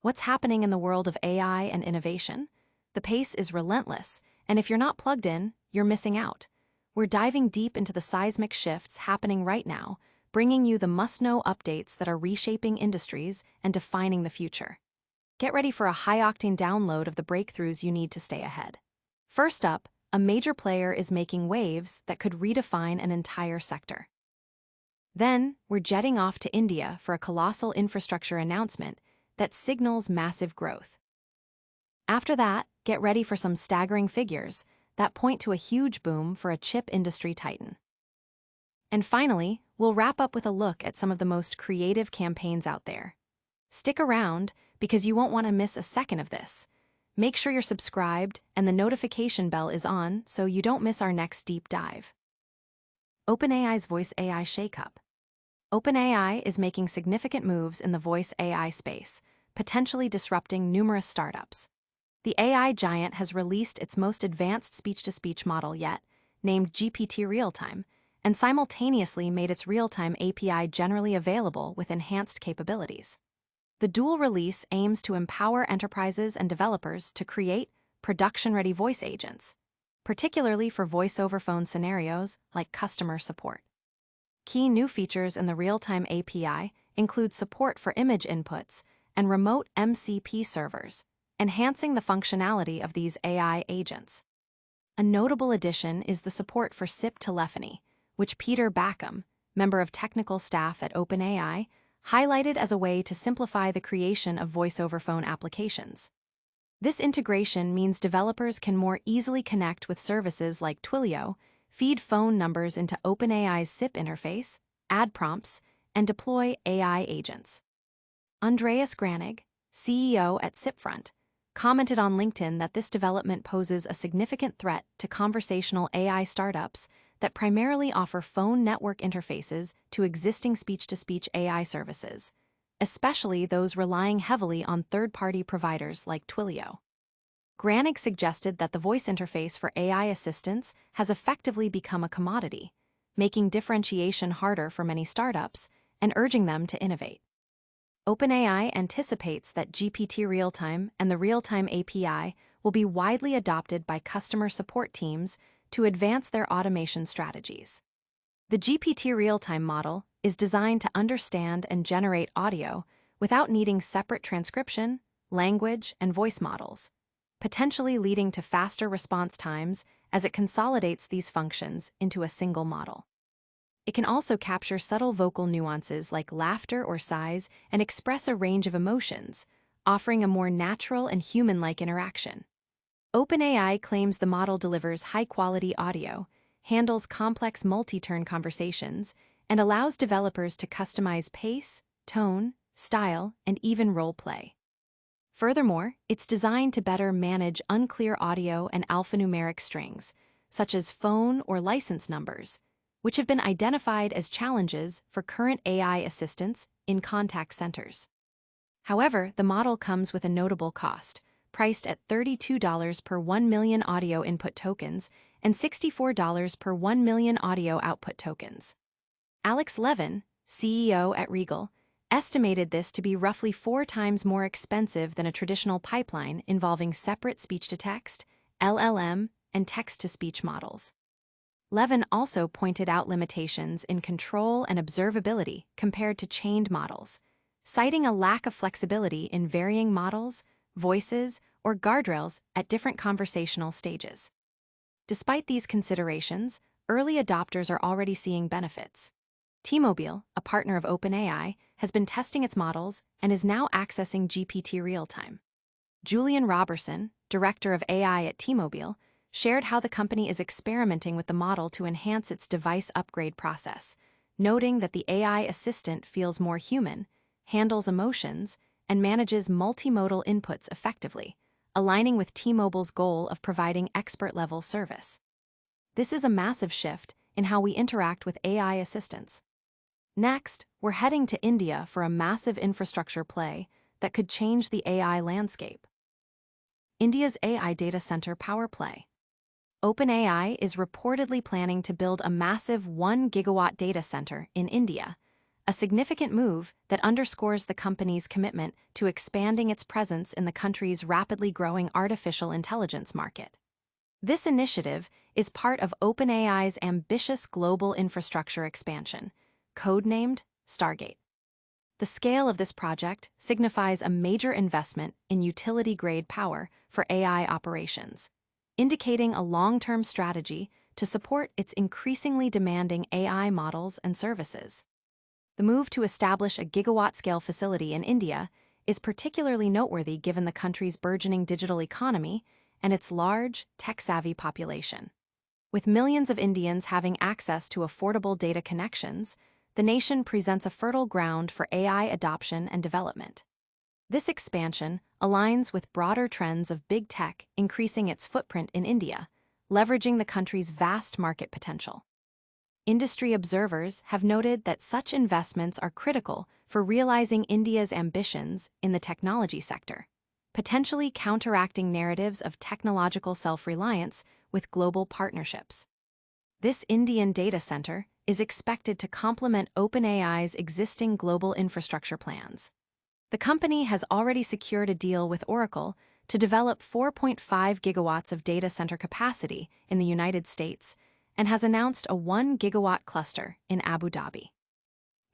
What's happening in the world of AI and innovation? The pace is relentless, and if you're not plugged in, you're missing out. We're diving deep into the seismic shifts happening right now, bringing you the must-know updates that are reshaping industries and defining the future. Get ready for a high-octane download of the breakthroughs you need to stay ahead. First up, a major player is making waves that could redefine an entire sector. Then, we're jetting off to India for a colossal infrastructure announcement that signals massive growth. After that, get ready for some staggering figures that point to a huge boom for a chip industry titan. And finally, we'll wrap up with a look at some of the most creative campaigns out there. Stick around because you won't want to miss a second of this. Make sure you're subscribed and the notification bell is on so you don't miss our next deep dive. OpenAI's Voice AI Shakeup. OpenAI is making significant moves in the voice AI space, potentially disrupting numerous startups. The AI giant has released its most advanced speech-to-speech model yet, named GPT-realtime, and simultaneously made its Realtime API generally available with enhanced capabilities. The dual release aims to empower enterprises and developers to create production-ready voice agents, particularly for voice-over-phone scenarios like customer support. Key new features in the Realtime API include support for image inputs and remote MCP servers, enhancing the functionality of these AI agents. A notable addition is the support for SIP telephony, which Peter Backham, member of technical staff at OpenAI, highlighted as a way to simplify the creation of voice-over-phone applications. This integration means developers can more easily connect with services like Twilio, feed phone numbers into OpenAI's SIP interface, add prompts, and deploy AI agents. Andreas Granig, CEO at SIPfront, commented on LinkedIn that this development poses a significant threat to conversational AI startups that primarily offer phone network interfaces to existing speech-to-speech AI services, especially those relying heavily on third-party providers like Twilio. Granig suggested that the voice interface for AI assistants has effectively become a commodity, making differentiation harder for many startups and urging them to innovate. OpenAI anticipates that GPT-realtime and the Realtime API will be widely adopted by customer support teams to advance their automation strategies. The GPT-realtime model is designed to understand and generate audio without needing separate transcription, language, and voice models, potentially leading to faster response times as it consolidates these functions into a single model. It can also capture subtle vocal nuances like laughter or sighs and express a range of emotions, offering a more natural and human-like interaction. OpenAI claims the model delivers high-quality audio, handles complex multi-turn conversations, and allows developers to customize pace, tone, style, and even role play. Furthermore, it's designed to better manage unclear audio and alphanumeric strings, such as phone or license numbers, which have been identified as challenges for current AI assistants in contact centers. However, the model comes with a notable cost, priced at $32 per 1 million audio input tokens and $64 per 1 million audio output tokens. Alex Levin, CEO at Regal, estimated this to be roughly 4 times more expensive than a traditional pipeline involving separate speech-to-text, LLM, and text-to-speech models. Levin also pointed out limitations in control and observability compared to chained models, citing a lack of flexibility in varying models, voices, or guardrails at different conversational stages. Despite these considerations, early adopters are already seeing benefits. T-Mobile, a partner of OpenAI, has been testing its models and is now accessing GPT Realtime. Julian Robertson, director of AI at T-Mobile, shared how the company is experimenting with the model to enhance its device upgrade process, noting that the AI assistant feels more human, handles emotions, and manages multimodal inputs effectively, aligning with T-Mobile's goal of providing expert-level service. This is a massive shift in how we interact with AI assistants. Next, we're heading to India for a massive infrastructure play that could change the AI landscape. India's AI data center power play. OpenAI is reportedly planning to build a massive 1 gigawatt data center in India, a significant move that underscores the company's commitment to expanding its presence in the country's rapidly growing artificial intelligence market. This initiative is part of OpenAI's ambitious global infrastructure expansion, codenamed Stargate. The scale of this project signifies a major investment in utility-grade power for AI operations, indicating a long-term strategy to support its increasingly demanding AI models and services. The move to establish a gigawatt-scale facility in India is particularly noteworthy given the country's burgeoning digital economy and its large, tech-savvy population. With millions of Indians having access to affordable data connections, the nation presents a fertile ground for AI adoption and development. This expansion aligns with broader trends of big tech increasing its footprint in India, leveraging the country's vast market potential. Industry observers have noted that such investments are critical for realizing India's ambitions in the technology sector, potentially counteracting narratives of technological self-reliance with global partnerships. This Indian data center is expected to complement OpenAI's existing global infrastructure plans. The company has already secured a deal with Oracle to develop 4.5 gigawatts of data center capacity in the United States and has announced a 1 gigawatt cluster in Abu Dhabi.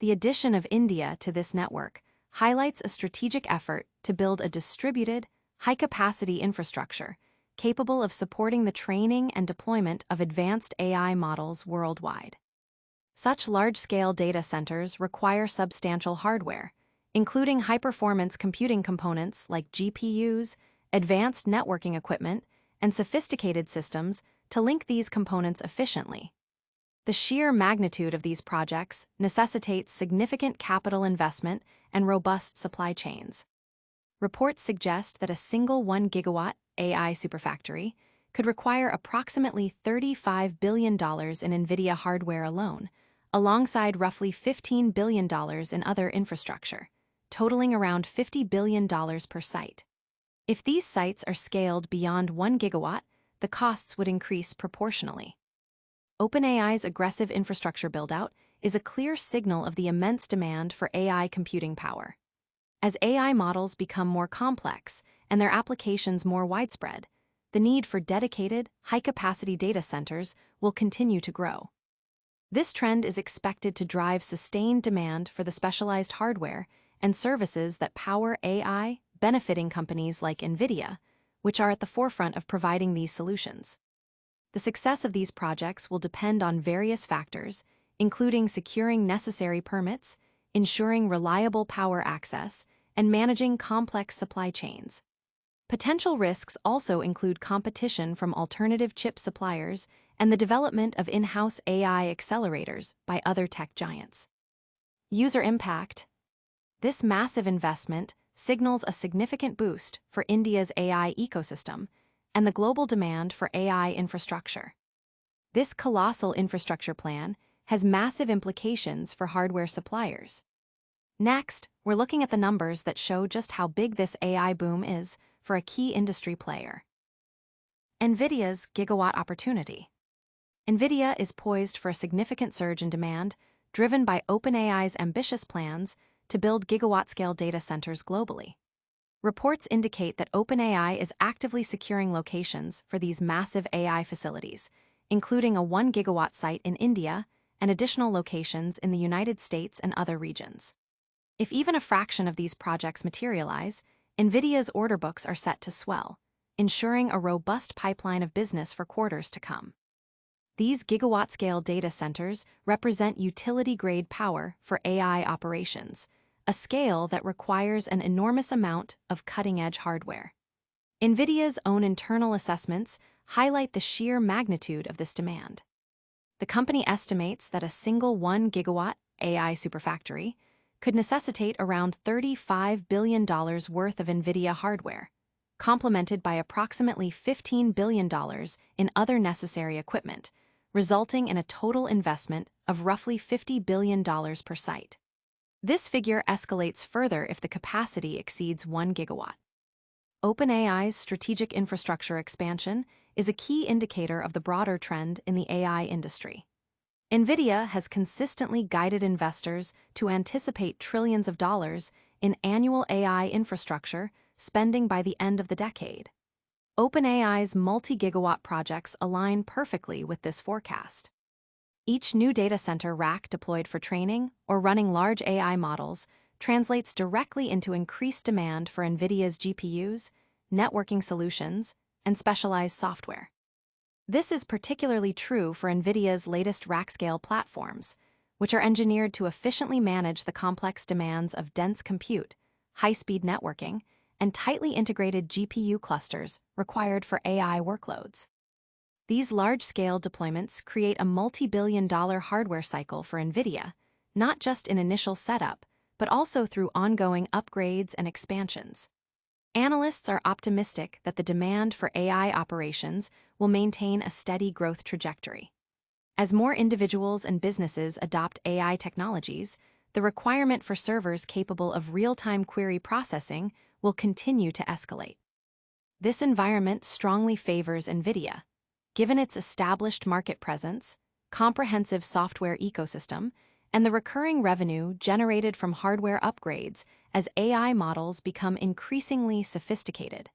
The addition of India to this network highlights a strategic effort to build a distributed, high-capacity infrastructure capable of supporting the training and deployment of advanced AI models worldwide. Such large-scale data centers require substantial hardware, including high-performance computing components like GPUs, advanced networking equipment, and sophisticated systems to link these components efficiently. The sheer magnitude of these projects necessitates significant capital investment and robust supply chains. Reports suggest that a single 1 gigawatt AI superfactory could require approximately $35 billion in Nvidia hardware alone, alongside roughly $15 billion in other infrastructure, totaling around $50 billion per site. If these sites are scaled beyond 1 gigawatt, the costs would increase proportionally. OpenAI's aggressive infrastructure build-out is a clear signal of the immense demand for AI computing power. As AI models become more complex and their applications more widespread, the need for dedicated, high-capacity data centers will continue to grow. This trend is expected to drive sustained demand for the specialized hardware and services that power AI, benefiting companies like Nvidia, which are at the forefront of providing these solutions. The success of these projects will depend on various factors, including securing necessary permits, ensuring reliable power access, and managing complex supply chains. Potential risks also include competition from alternative chip suppliers and the development of in-house AI accelerators by other tech giants. User impact. This massive investment signals a significant boost for India's AI ecosystem and the global demand for AI infrastructure. This colossal infrastructure plan has massive implications for hardware suppliers. Next, we're looking at the numbers that show just how big this AI boom is for a key industry player. Nvidia's gigawatt opportunity. Nvidia is poised for a significant surge in demand, driven by OpenAI's ambitious plans to build gigawatt-scale data centers globally. Reports indicate that OpenAI is actively securing locations for these massive AI facilities, including a 1 gigawatt site in India and additional locations in the United States and other regions. If even a fraction of these projects materialize, Nvidia's order books are set to swell, ensuring a robust pipeline of business for quarters to come. These gigawatt-scale data centers represent utility-grade power for AI operations, a scale that requires an enormous amount of cutting-edge hardware. Nvidia's own internal assessments highlight the sheer magnitude of this demand. The company estimates that a single 1 gigawatt AI superfactory could necessitate around $35 billion worth of Nvidia hardware, complemented by approximately $15 billion in other necessary equipment, resulting in a total investment of roughly $50 billion per site. This figure escalates further if the capacity exceeds 1 gigawatt. OpenAI's strategic infrastructure expansion is a key indicator of the broader trend in the AI industry. Nvidia has consistently guided investors to anticipate trillions of dollars in annual AI infrastructure spending by the end of the decade. OpenAI's multi-gigawatt projects align perfectly with this forecast. Each new data center rack deployed for training or running large AI models translates directly into increased demand for Nvidia's GPUs, networking solutions, and specialized software. This is particularly true for Nvidia's latest rack-scale platforms, which are engineered to efficiently manage the complex demands of dense compute, high-speed networking, and tightly integrated GPU clusters required for AI workloads. These large-scale deployments create a multi-billion-dollar hardware cycle for Nvidia, not just in initial setup, but also through ongoing upgrades and expansions. Analysts are optimistic that the demand for AI operations will maintain a steady growth trajectory. As more individuals and businesses adopt AI technologies, the requirement for servers capable of real-time query processing will continue to escalate. This environment strongly favors Nvidia, given its established market presence, comprehensive software ecosystem, and the recurring revenue generated from hardware upgrades as AI models become increasingly sophisticated.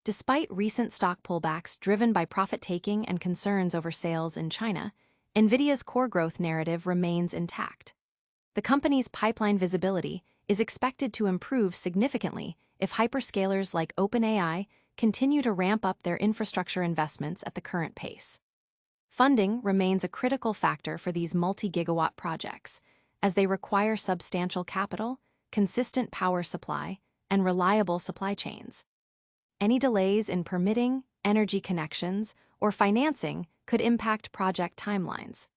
Despite recent stock pullbacks driven by profit-taking and concerns over sales in China, Nvidia's core growth narrative remains intact. The company's pipeline visibility is expected to improve significantly if hyperscalers like OpenAI continue to ramp up their infrastructure investments at the current pace. Funding remains a critical factor for these multi-gigawatt projects, as they require substantial capital, consistent power supply, and reliable supply chains. Any delays in permitting, energy connections, or financing could impact project timelines.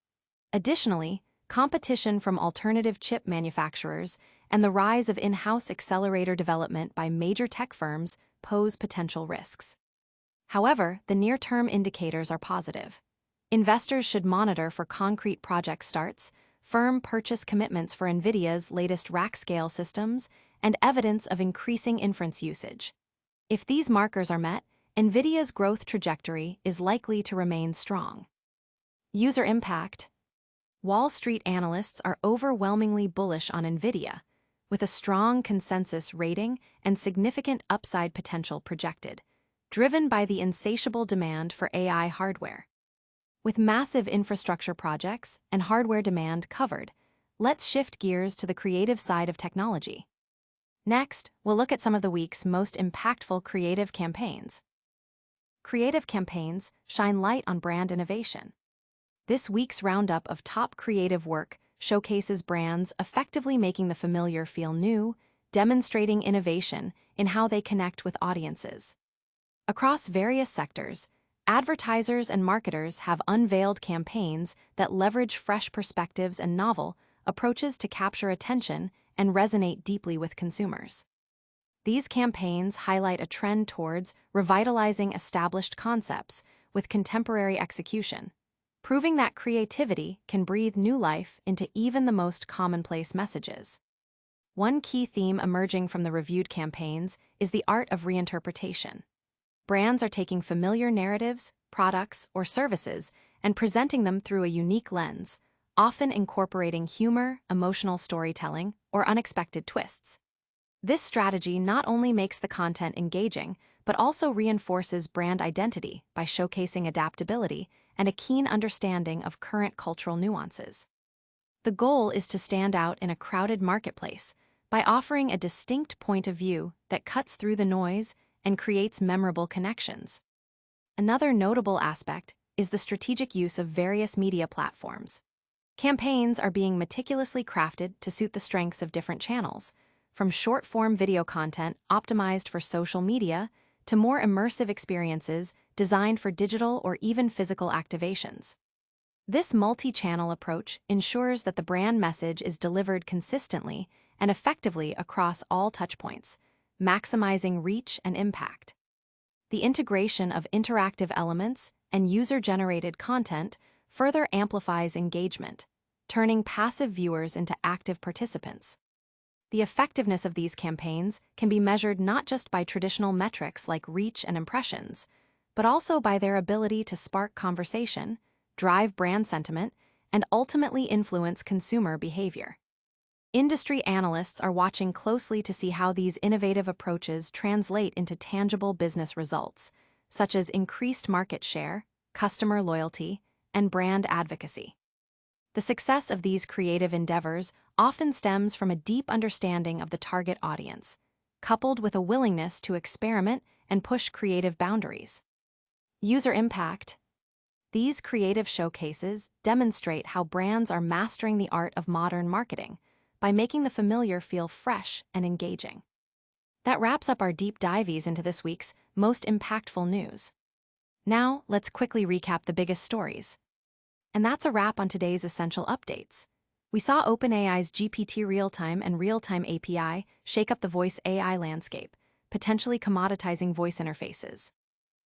Additionally, competition from alternative chip manufacturers and the rise of in-house accelerator development by major tech firms pose potential risks. However, the near-term indicators are positive. Investors should monitor for concrete project starts, firm purchase commitments for Nvidia's latest rack-scale systems, and evidence of increasing inference usage. If these markers are met, Nvidia's growth trajectory is likely to remain strong. User impact. Wall Street analysts are overwhelmingly bullish on Nvidia, with a strong consensus rating and significant upside potential projected, driven by the insatiable demand for AI hardware. With massive infrastructure projects and hardware demand covered, let's shift gears to the creative side of technology. Next, we'll look at some of the week's most impactful creative campaigns. Creative campaigns shine light on brand innovation. This week's roundup of top creative work showcases brands effectively making the familiar feel new, demonstrating innovation in how they connect with audiences. Across various sectors, advertisers and marketers have unveiled campaigns that leverage fresh perspectives and novel approaches to capture attention and resonate deeply with consumers. These campaigns highlight a trend towards revitalizing established concepts with contemporary execution, proving that creativity can breathe new life into even the most commonplace messages. One key theme emerging from the reviewed campaigns is the art of reinterpretation. Brands are taking familiar narratives, products, or services and presenting them through a unique lens, often incorporating humor, emotional storytelling, or unexpected twists. This strategy not only makes the content engaging, but also reinforces brand identity by showcasing adaptability and a keen understanding of current cultural nuances. The goal is to stand out in a crowded marketplace by offering a distinct point of view that cuts through the noise and creates memorable connections. Another notable aspect is the strategic use of various media platforms. Campaigns are being meticulously crafted to suit the strengths of different channels, from short-form video content optimized for social media to more immersive experiences designed for digital or even physical activations. This multi-channel approach ensures that the brand message is delivered consistently and effectively across all touchpoints, maximizing reach and impact. The integration of interactive elements and user-generated content further amplifies engagement, turning passive viewers into active participants. The effectiveness of these campaigns can be measured not just by traditional metrics like reach and impressions, but also by their ability to spark conversation, drive brand sentiment, and ultimately influence consumer behavior. Industry analysts are watching closely to see how these innovative approaches translate into tangible business results, such as increased market share, customer loyalty, and brand advocacy. The success of these creative endeavors often stems from a deep understanding of the target audience, coupled with a willingness to experiment and push creative boundaries. User impact. These creative showcases demonstrate how brands are mastering the art of modern marketing by making the familiar feel fresh and engaging. That wraps up our deep dives into this week's most impactful news. Now, let's quickly recap the biggest stories. And that's a wrap on today's essential updates. We saw OpenAI's GPT-realtime and Realtime API shake up the voice AI landscape, potentially commoditizing voice interfaces.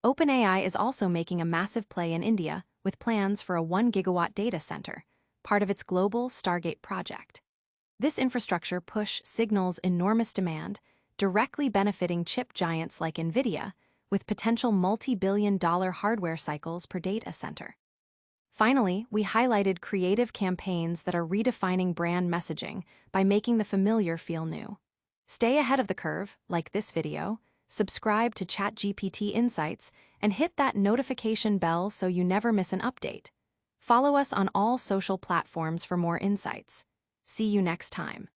OpenAI is also making a massive play in India with plans for a 1 gigawatt data center, part of its global Stargate project. This infrastructure push signals enormous demand, directly benefiting chip giants like Nvidia, with potential multi-billion-dollar hardware cycles per data center. Finally, we highlighted creative campaigns that are redefining brand messaging by making the familiar feel new. Stay ahead of the curve, like this video, subscribe to ChatGPT Insights, and hit that notification bell so you never miss an update. Follow us on all social platforms for more insights. See you next time.